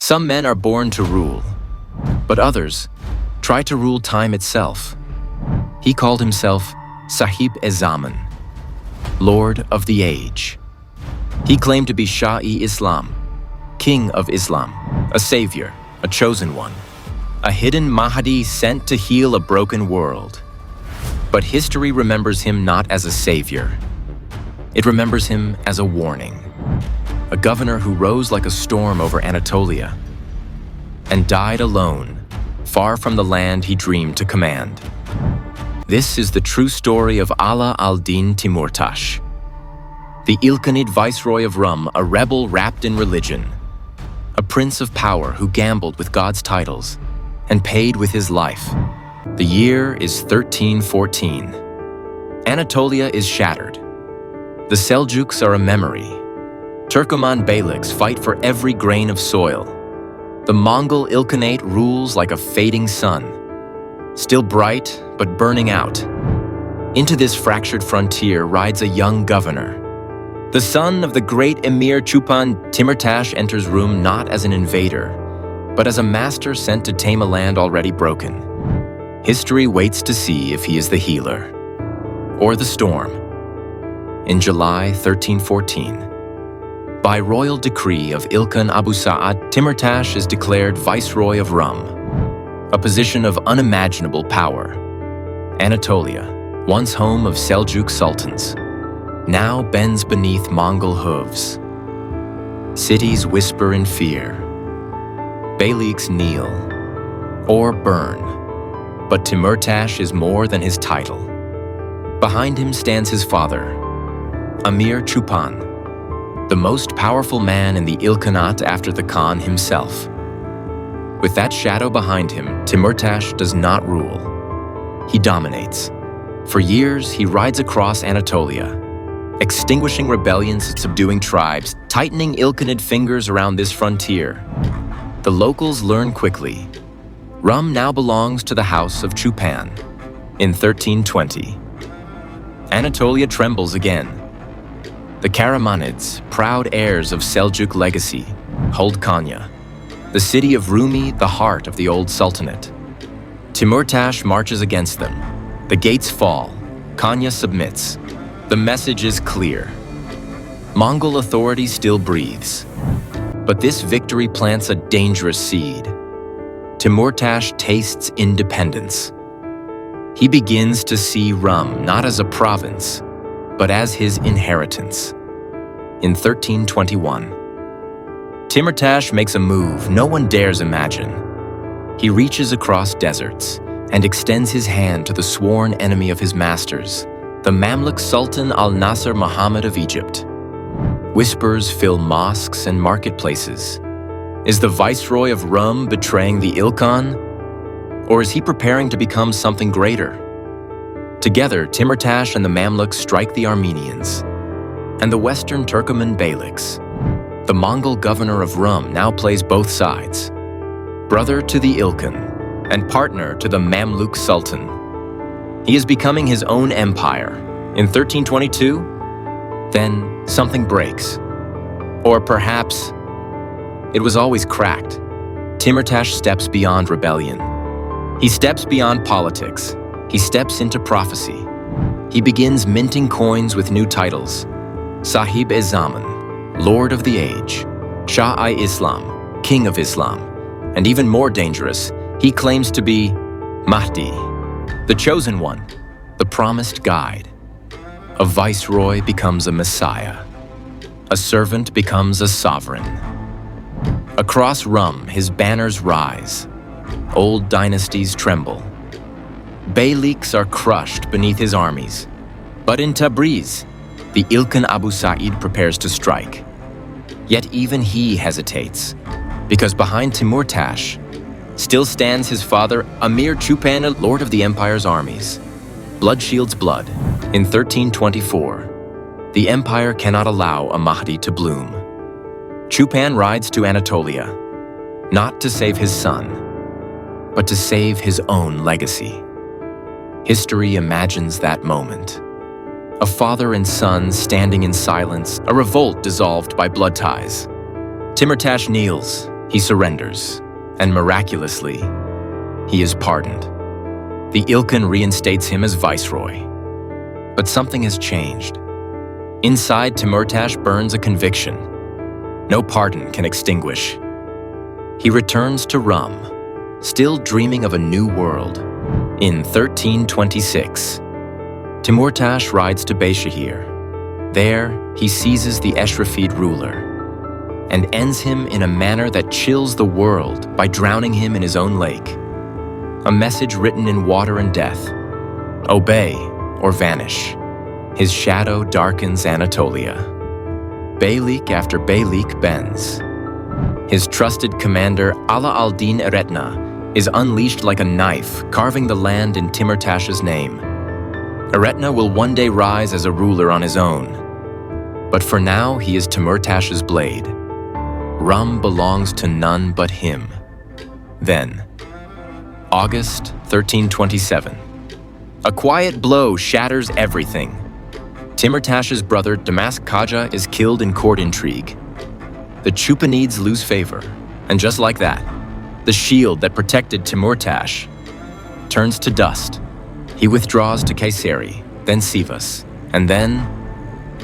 Some men are born to rule, but others try to rule time itself. He called himself 𝐸𝐸𝐸𝐴, Lord of the Age. He claimed to be Shah-e-Islam, King of Islam, a savior, a chosen one, a hidden Mahdi sent to heal a broken world. But history remembers him not as a savior. It remembers him as a warning. A governor who rose like a storm over Anatolia and died alone, far from the land he dreamed to command. This is the true story of Ala al-Din Timurtash, the Ilkhanid viceroy of Rum, a rebel wrapped in religion, a prince of power who gambled with God's titles and paid with his life. The year is 1314. Anatolia is shattered. The Seljuks are a memory. Turkoman beyliks fight for every grain of soil. The Mongol Ilkhanate rules like a fading sun, still bright but burning out. Into this fractured frontier rides a young governor. The son of the great Emir Chupan, Timurtash enters room not as an invader, but as a master sent to tame a land already broken. History waits to see if he is the healer or the storm. In July 1314, by royal decree of Ilkhan Abu Sa'ad, Timurtash is declared Viceroy of Rum, a position of unimaginable power. Anatolia, once home of Seljuk sultans, now bends beneath Mongol hooves. Cities whisper in fear. Beyliks kneel or burn. But Timurtash is more than his title. Behind him stands his father, Emir Chupan, the most powerful man in the Ilkhanate after the Khan himself. With that shadow behind him, Timurtash does not rule. He dominates. For years, he rides across Anatolia, extinguishing rebellions and subduing tribes, tightening Ilkhanid fingers around this frontier. The locals learn quickly. Rum now belongs to the house of Chupan. In 1320, Anatolia trembles again. The Karamanids, proud heirs of Seljuk legacy, hold Konya, the city of Rumi, the heart of the old sultanate. Timurtash marches against them. The gates fall. Konya submits. The message is clear. Mongol authority still breathes. But this victory plants a dangerous seed. Timurtash tastes independence. He begins to see Rum not as a province, but as his inheritance. In 1321, Timurtash makes a move no one dares imagine. He reaches across deserts and extends his hand to the sworn enemy of his masters, the Mamluk Sultan al-Nasir Muhammad of Egypt. Whispers fill mosques and marketplaces. Is the viceroy of Rum betraying the Ilkhan? Or is he preparing to become something greater? Together, Timurtash and the Mamluks strike the Armenians and the Western Turkoman beyliks. The Mongol governor of Rum now plays both sides, brother to the Ilkhan and partner to the Mamluk Sultan. He is becoming his own empire. In 1322, then something breaks. Or perhaps it was always cracked. Timurtash steps beyond rebellion. He steps beyond politics. He steps into prophecy. He begins minting coins with new titles. 𝐸𝐸𝐸𝐴, Lord of the Age, Shah-e-Islam, King of Islam, and even more dangerous, he claims to be Mahdi, the chosen one, the promised guide. A viceroy becomes a messiah. A servant becomes a sovereign. Across Rum, his banners rise. Old dynasties tremble. Beyliks are crushed beneath his armies. But in Tabriz, the Ilkhan Abu Sa'id prepares to strike. Yet even he hesitates, because behind Timurtash still stands his father, Emir Chupan, lord of the empire's armies. Blood shields blood. In 1324, the empire cannot allow a Mahdi to bloom. Chupan rides to Anatolia, not to save his son, but to save his own legacy. History imagines that moment. A father and son standing in silence, a revolt dissolved by blood ties. Timurtash kneels, He surrenders, and miraculously, he is pardoned. The 𝐖𝐤𝐭𝐤 reinstates him as viceroy. But something has changed. Inside, Timurtash burns a conviction. No pardon can extinguish. He returns to Rum, still dreaming of a new world. In 1326, Timurtash rides to Beyshahir. There, he seizes the Eshrafid ruler and ends him in a manner that chills the world by drowning him in his own lake. A message written in water and death: obey or vanish. His shadow darkens Anatolia. Beylik after Beylik bends. His trusted commander, Ala al-Din Eretna, is unleashed like a knife, carving the land in Timurtash's name. Eretna will one day rise as a ruler on his own. But for now, he is Timurtash's blade. Rum belongs to none but him. Then, August 1327. A quiet blow shatters everything. Timurtash's brother, Damask Khaja, is killed in court intrigue. The Chupanids lose favor, and just like that, the shield that protected Timurtash turns to dust. He withdraws to Kayseri, then Sivas, and then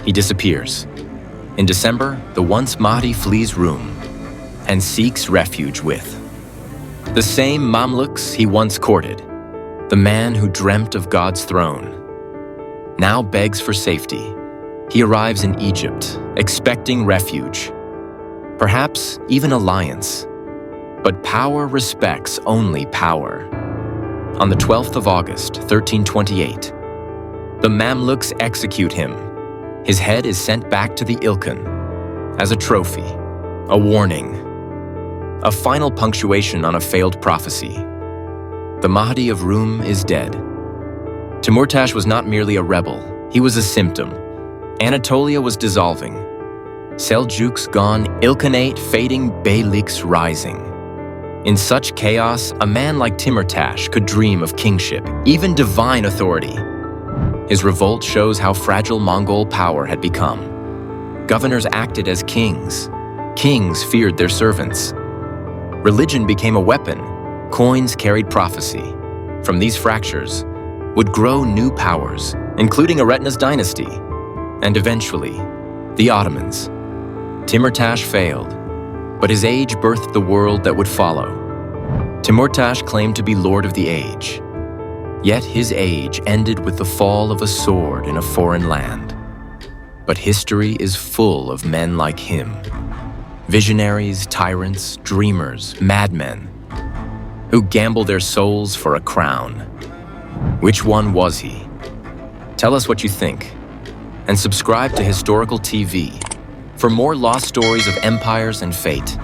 he disappears. In December, the once Mahdi flees Rum and seeks refuge with the same Mamluks he once courted. The man who dreamt of God's throne now begs for safety. He arrives in Egypt, expecting refuge, perhaps even alliance. But power respects only power. On the 12th of August, 1328, the Mamluks execute him. His head is sent back to the 𝐖𝐤𝐭𝐤 as a trophy, a warning, a final punctuation on a failed prophecy. The Mahdi of Rum is dead. Timurtash was not merely a rebel, he was a symptom. Anatolia was dissolving. Seljuks gone, 𝐖𝐤𝐭𝐤 fading, Beyliks rising. In such chaos, a man like Timurtash could dream of kingship, even divine authority. His revolt shows how fragile Mongol power had become. Governors acted as kings. Kings feared their servants. Religion became a weapon. Coins carried prophecy. From these fractures would grow new powers, including Eretna's dynasty, and eventually, the Ottomans. Timurtash failed, but his age birthed the world that would follow. Timurtash claimed to be Lord of the Age. Yet his age ended with the fall of a sword in a foreign land. But history is full of men like him. Visionaries, tyrants, dreamers, madmen, who gamble their souls for a crown. Which one was he? Tell us what you think. And subscribe to Historical TV for more lost stories of empires and fate.